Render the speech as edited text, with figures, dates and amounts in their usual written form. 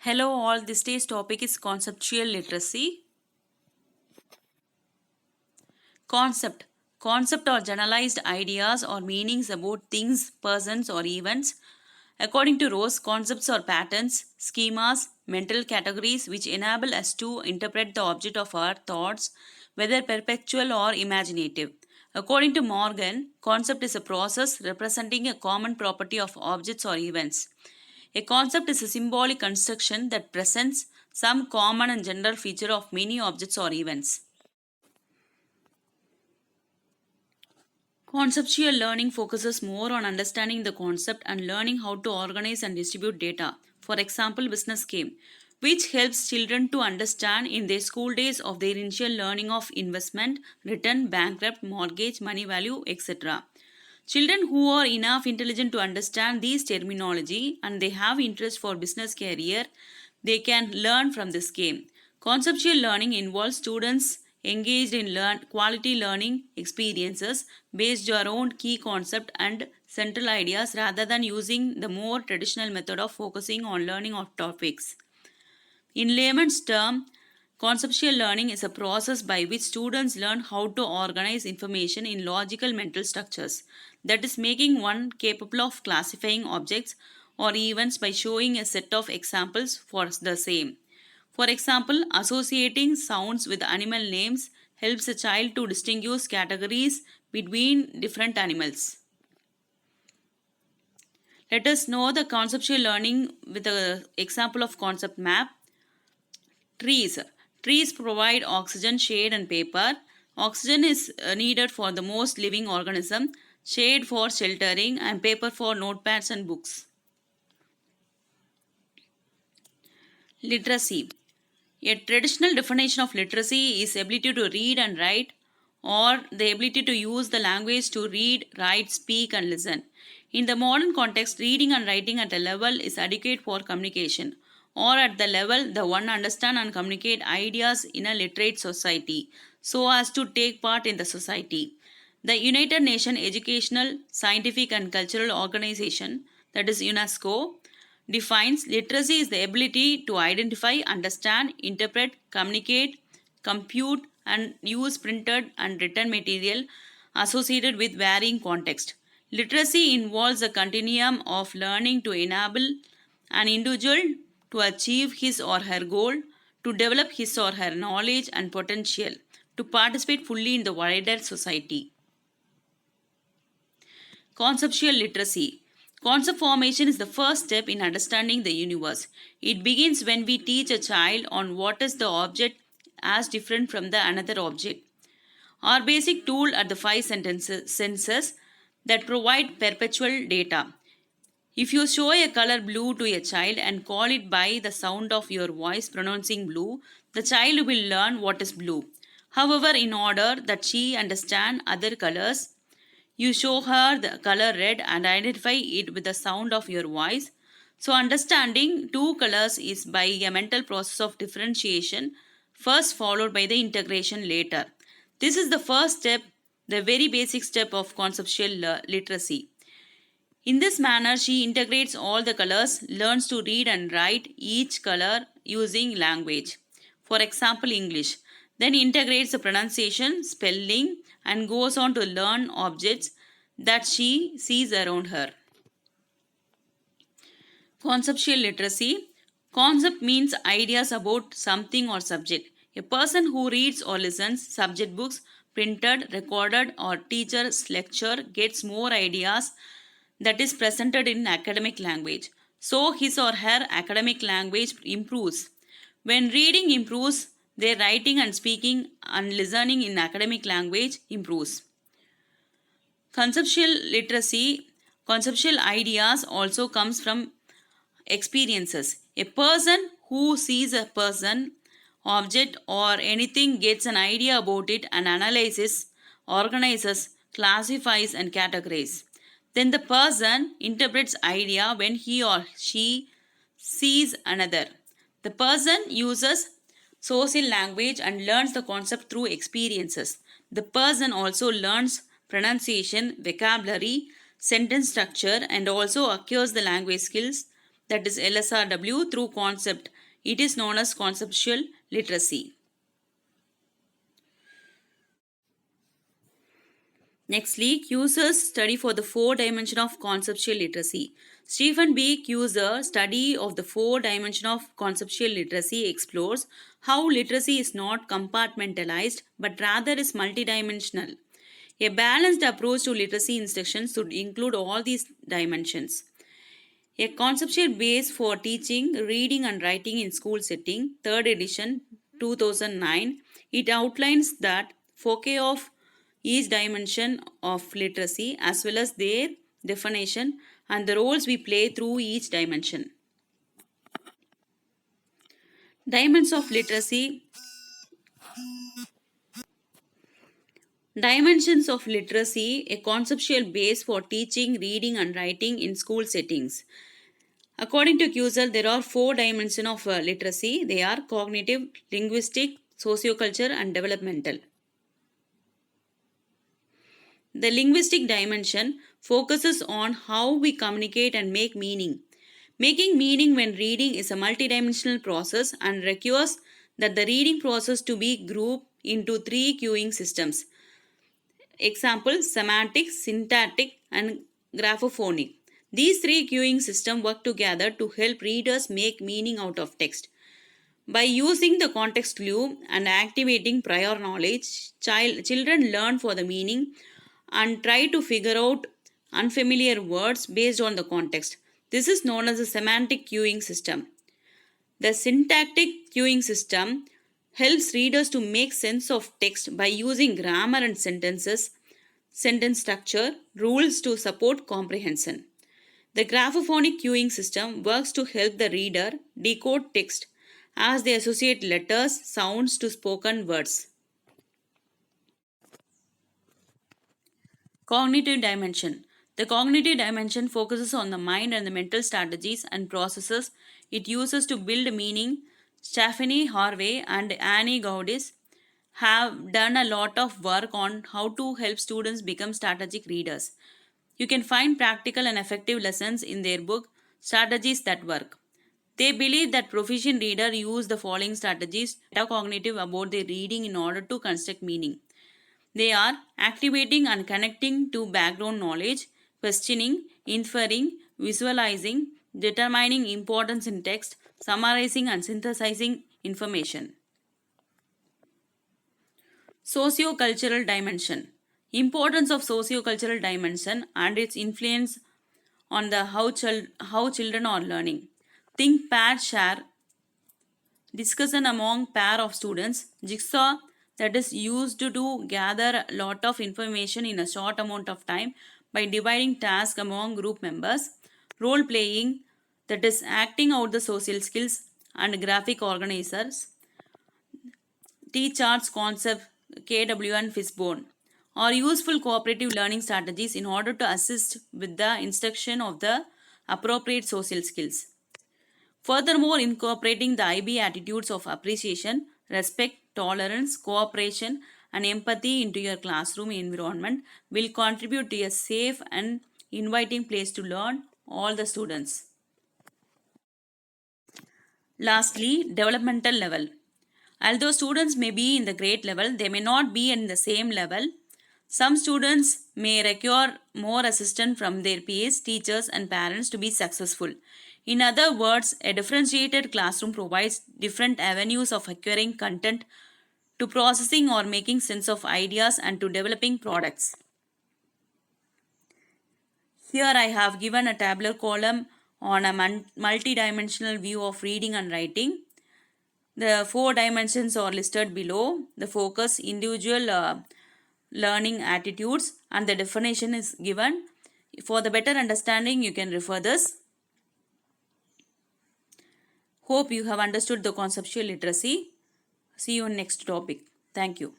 Hello all, this day's topic is conceptual literacy. Concept. Concept or generalized ideas or meanings about things, persons or events. According to Rose, concepts are patterns, schemas, mental categories which enable us to interpret the object of our thoughts, whether perpetual or imaginative. According to Morgan, concept is a process representing a common property of objects or events. A concept is a symbolic construction that presents some common and general feature of many objects or events. Conceptual learning focuses more on understanding the concept and learning how to organize and distribute data. For example, business game, which helps children to understand in their school days of their initial learning of investment, return, bankrupt, mortgage, money value, etc. Children who are enough intelligent to understand these terminology and they have interest for business career, they can learn from this game. Conceptual learning involves students engaged in quality learning experiences based around key concept and central ideas rather than using the more traditional method of focusing on learning of topics. In layman's term, conceptual learning is a process by which students learn how to organize information in logical mental structures, that is, making one capable of classifying objects or events by showing a set of examples for the same. For example, associating sounds with animal names helps a child to distinguish categories between different animals. Let us know the conceptual learning with an example of concept map. Trees. Trees provide oxygen, shade, and paper. Oxygen is needed for the most living organism, shade for sheltering, and paper for notepads and books. Literacy. A traditional definition of literacy is ability to read and write, or the ability to use the language to read, write, speak, and listen. In the modern context, reading and writing at a level is adequate for communication, or at the level the one understand and communicate ideas in a literate society, so as to take part in the society. The United Nations Educational, Scientific and Cultural Organization, that is UNESCO, defines literacy is the ability to identify, understand, interpret, communicate, compute, and use printed and written material associated with varying context. Literacy involves a continuum of learning to enable an individual to achieve his or her goal, to develop his or her knowledge and potential, to participate fully in the wider society. Conceptual literacy. Concept formation is the first step in understanding the universe. It begins when we teach a child on what is the object as different from the another object. Our basic tool are the five senses that provide perpetual data. If you show a color blue to a child and call it by the sound of your voice pronouncing blue, the child will learn what is blue. However, in order that she understand other colors, you show her the color red and identify it with the sound of your voice. So, understanding two colors is by a mental process of differentiation, first followed by the integration later. This is the first step, the very basic step of conceptual literacy. In this manner, she integrates all the colors, learns to read and write each color using language. For example, English. Then integrates the pronunciation, spelling, and goes on to learn objects that she sees around her. Conceptual literacy. Concept means ideas about something or subject. A person who reads or listens subject books, printed, recorded, or teacher's lecture gets more ideas that is presented in academic language. So his or her academic language improves. When reading improves, their writing and speaking and listening in academic language improves. Conceptual literacy, conceptual ideas also comes from experiences. A person who sees a person, object, or anything gets an idea about it and analyzes, organizes, classifies, and categorizes. Then the person interprets idea when he or she sees another. The person uses social language and learns the concept through experiences. The person also learns pronunciation, vocabulary, sentence structure, and also acquires the language skills that is LSRW, through concept. It is known as conceptual literacy. Nextly, Keuser's study for the four dimension of conceptual literacy. Stephen B. Keuser's study of the four dimension of conceptual literacy explores how literacy is not compartmentalized but rather is multidimensional. A balanced approach to literacy instruction should include all these dimensions. A conceptual base for teaching reading and writing in school setting, 3rd edition, 2009. It outlines that foci of each dimension of literacy as well as their definition and the roles we play through each dimension. Dimensions of literacy. Dimensions of literacy, a conceptual base for teaching reading and writing in school settings. According to Keuser, there are four dimensions of literacy. They are cognitive, linguistic, sociocultural, and developmental. The linguistic dimension focuses on how we communicate and make meaning. Making meaning when reading is a multidimensional process and requires that the reading process to be grouped into three cueing systems. Example, semantic, syntactic, and graphophonic. These three cueing systems work together to help readers make meaning out of text. By using the context clue and activating prior knowledge, children learn for the meaning and try to figure out unfamiliar words based on the context. This is known as a semantic cueing system. The syntactic cueing system helps readers to make sense of text by using grammar and sentence structure, rules to support comprehension. The graphophonic cueing system works to help the reader decode text as they associate letters, sounds to spoken words. Cognitive dimension. The cognitive dimension focuses on the mind and the mental strategies and processes it uses to build meaning. Stephanie Harvey and Annie Gaudis have done a lot of work on how to help students become strategic readers. You can find practical and effective lessons in their book, Strategies That Work. They believe that proficient readers use the following strategies metacognitive about their reading in order to construct meaning. They are activating and connecting to background knowledge, questioning, inferring, visualizing, determining importance in text, summarizing and synthesizing information. Socio-cultural dimension. Importance of socio-cultural dimension and its influence on the how children are learning. Think, pair, share. Discussion among pair of students. Jigsaw that is used to gather a lot of information in a short amount of time by dividing tasks among group members. Role playing that is acting out the social skills and graphic organizers. T-charts concept KW and Fishbone are useful cooperative learning strategies in order to assist with the instruction of the appropriate social skills. Furthermore, incorporating the IB attitudes of appreciation, respect, tolerance, cooperation, and empathy into your classroom environment will contribute to a safe and inviting place to learn all the students. Lastly, developmental level. Although students may be in the grade level, they may not be in the same level. Some students may require more assistance from their peers, teachers, and parents to be successful. In other words, a differentiated classroom provides different avenues of acquiring content, to processing or making sense of ideas, and to developing products. Here I have given a tabular column on a multi-dimensional view of reading and writing. The four dimensions are listed below. The focus, individual learning attitudes, and the definition is given. For the better understanding, you can refer this. Hope you have understood the conceptual literacy. See you in next topic. Thank you.